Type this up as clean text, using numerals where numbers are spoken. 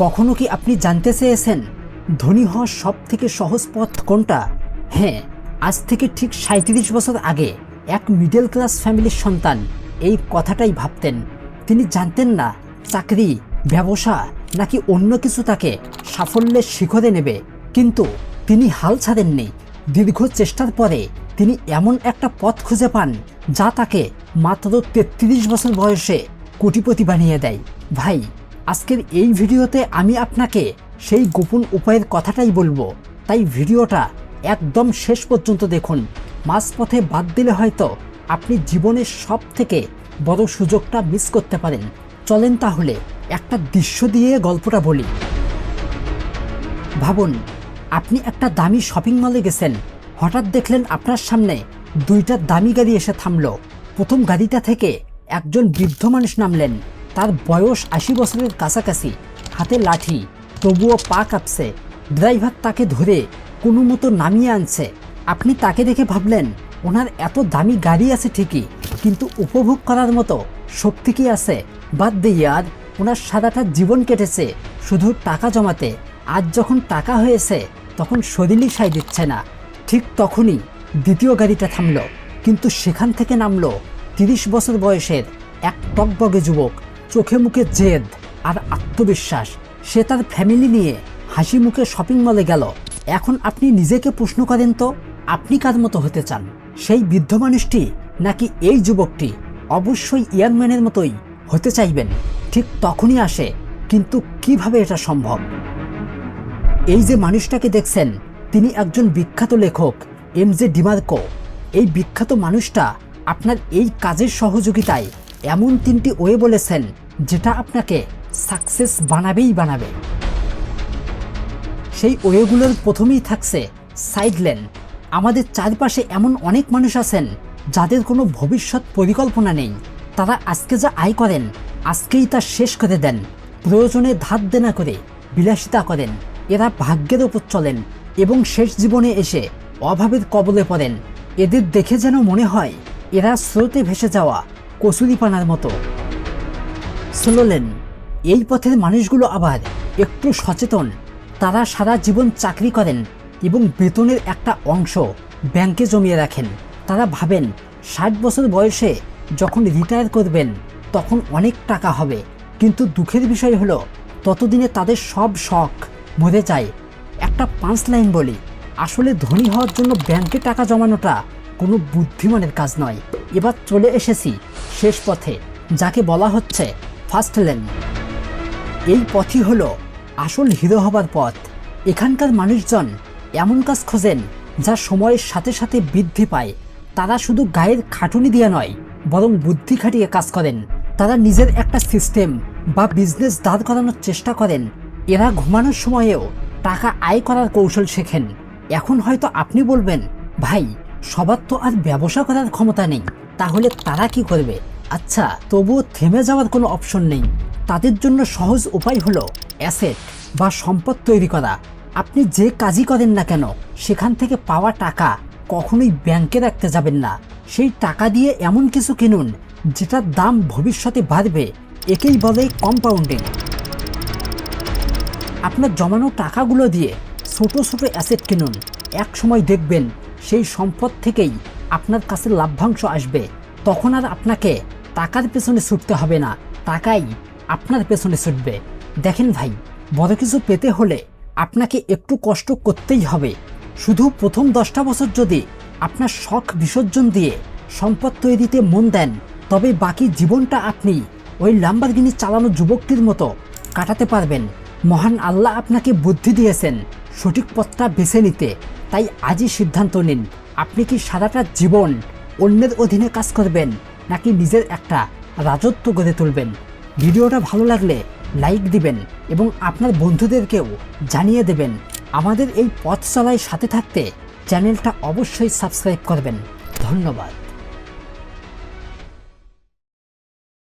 কখনো কি আপনি জানতে চেয়েছেন ধনী হওয়ার সব থেকে সহজ পথ কোনটা? হ্যাঁ, আজ থেকে ঠিক ৩৭ বছর আগে এক মিডল ক্লাস ফ্যামিলির সন্তান এই কথাটাই ভাবতেন। তিনি জানতেন না চাকরি, ব্যবসা নাকি অন্য কিছু তাকে সাফল্যের শিখরে নেবে, কিন্তু তিনি হাল ছাড়েননি। দীর্ঘ চেষ্টার পরে তিনি এমন একটা পথ খুঁজে পান যা তাকে মাত্র ৩৩ বছর বয়সে কোটিপতি বানিয়ে দেয়। ভাই, আজকের এই ভিডিওতে আমি আপনাকে সেই গোপন উপায়ের কথাটাই বলবো, তাই ভিডিওটা একদম শেষ পর্যন্ত দেখুন। মাঝপথে বাদ দিলে হয়তো আপনি জীবনের সব থেকে বড় সুযোগটা মিস করতে পারেন। চলেন তাহলে একটা দৃশ্য দিয়ে গল্পটা বলি। ভাবুন, আপনি একটা দামি শপিং মলে গেছেন, হঠাৎ দেখলেন আপনার সামনে দুইটা দামি গাড়ি এসে থামলো। প্রথম গাড়িটা থেকে একজন বৃদ্ধ মানুষ নামলেন। তার বয়স ৮০ বছরের কাছাকাছি, হাতে লাঠি, তবুও পা কাঁপছে। ড্রাইভার তাকে ধরে কোনো মতো নামিয়ে আনছে। আপনি তাকে দেখে ভাবলেন ওনার এত দামি গাড়ি আছে ঠিকই, কিন্তু উপভোগ করার মতো শক্তি কি আছে? বাদ দিয়ে আর ওনার সারাটা জীবন কেটেছে শুধু টাকা জমাতে। আজ যখন টাকা হয়েছে তখন শরীরই সায় দিচ্ছে না। ঠিক তখনই দ্বিতীয় গাড়িটা থামলো, কিন্তু সেখান থেকে নামলো ৩০ বছর বয়সের এক টকবগে যুবক। চোখে মুখে জেদ আর আত্মবিশ্বাস। সে তার ফ্যামিলি নিয়ে হাসি মুখে শপিং মলে গেল। এখন আপনি নিজেকে প্রশ্ন করেন তো, আপনি কার মতো হতে চান? সেই বৃদ্ধ মানুষটি নাকি এই যুবকটি? অবশ্যই ইয়ারম্যানের মতোই হতে চাইবেন। ঠিক তখনই আসে, কিন্তু কিভাবে এটা সম্ভব? এই যে মানুষটাকে দেখছেন, তিনি একজন বিখ্যাত লেখক, এমজে ডিমার্কো। এই বিখ্যাত মানুষটা আপনার এই কাজের সহযোগিতায় এমন ৩টি ওয়ে বলেছেন যেটা আপনাকে সাকসেস বানাবেই বানাবে। সেই ওয়েগুলোর প্রথমেই থাকছে সাইডলাইন। আমাদের চারপাশে এমন অনেক মানুষ আছেন যাদের কোনো ভবিষ্যৎ পরিকল্পনা নেই। তারা আজকে যা আয় করেন আজকেই তা শেষ করে দেন। প্রয়োজনে ধার দেনা করে বিলাসিতা করেন। এরা ভাগ্যের ওপর চলেন এবং শেষ জীবনে এসে অভাবের কবলে পড়েন। এদের দেখে যেন মনে হয় এরা স্রোতে ভেসে যাওয়া কচুরিপানার মতো। স্লোলেন, এই পথের মানুষগুলো আবার একটু সচেতন। তারা সারা জীবন চাকরি করেন এবং বেতনের একটা অংশ ব্যাংকে জমিয়ে রাখেন। তারা ভাবেন ৬০ বছর বয়সে যখন রিটায়ার করবেন তখন অনেক টাকা হবে, কিন্তু দুঃখের বিষয় হলো ততদিনে তাদের সব শখ মরে যায়। একটা পাঁচ লাইন বলি, আসলে ধনী হওয়ার জন্য ব্যাংকে টাকা জমানোটা কোনো বুদ্ধিমানের কাজ নয়। এবার চলে এসেছি শেষ পথে, যাকে বলা হচ্ছে ফার্স্ট লেন। এই পথই হলো আসল হিরো হবার পথ। এখানকার মানুষজন এমন কাজ খোঁজেন যা সময়ের সাথে সাথে বৃদ্ধি পায়। তারা শুধু গায়ের খাটুনি দিয়ে নয়, বরং বুদ্ধি খাটিয়ে কাজ করেন। তারা নিজের একটা সিস্টেম বা বিজনেস দাঁড় করানোর চেষ্টা করেন। এরা ঘুমানোর সময়েও টাকা আয় করার কৌশল শেখেন। এখন হয়তো আপনি বলবেন, ভাই, সবার তো আর ব্যবসা করার ক্ষমতা নেই, তাহলে তারা কি করবে? আচ্ছা, তবুও থেমে যাওয়ার কোনো অপশন নেই। তাদের জন্য সহজ উপায় হলো অ্যাসেট বা সম্পদ তৈরি করা। আপনি যে কাজই করেন না কেন, সেখান থেকে পাওয়া টাকা কখনোই ব্যাংকে রাখতে যাবেন না। সেই টাকা দিয়ে এমন কিছু কিনুন যেটার দাম ভবিষ্যতে বাড়বে। একেই বলে কম্পাউন্ডিং। আপনার জমানো টাকাগুলো দিয়ে ছোট ছোট অ্যাসেট কিনুন। এক সময় দেখবেন সেই সম্পদ থেকেই আপনার কাছে লাভ্যাংশ আসবে। তখন আর আপনাকে টাকার পেছনে ছুটতে হবে না, টাকাই আপনার পেছনে ছুটবে। দেখেন ভাই, বড় কিছু পেতে হলে আপনাকে একটু কষ্ট করতেই হবে। শুধু প্রথম 10টা বছর যদি আপনার শখ বিসর্জন দিয়ে সম্পদ তৈরিতে মন দেন, তবে বাকি জীবনটা আপনি ওই ল্যাম্বরগিনি চালানো যুবকটির মতো কাটাতে পারবেন। মহান আল্লাহ আপনাকে বুদ্ধি দিয়েছেন সঠিক পথটা বেছে নিতে। তাই আজই সিদ্ধান্ত নিন, আপনি কি সারাটা জীবন অন্যের অধীনে কাজ করবেন নাকি নিজের একটা রাজত্ব গড়ে তুলবেন? ভিডিওটা ভালো লাগলে লাইক দিবেন এবং আপনার বন্ধুদেরকেও জানিয়ে দেবেন। আমাদের এই পথ চলায় সাথে থাকতে চ্যানেলটা অবশ্যই সাবস্ক্রাইব করবেন। ধন্যবাদ।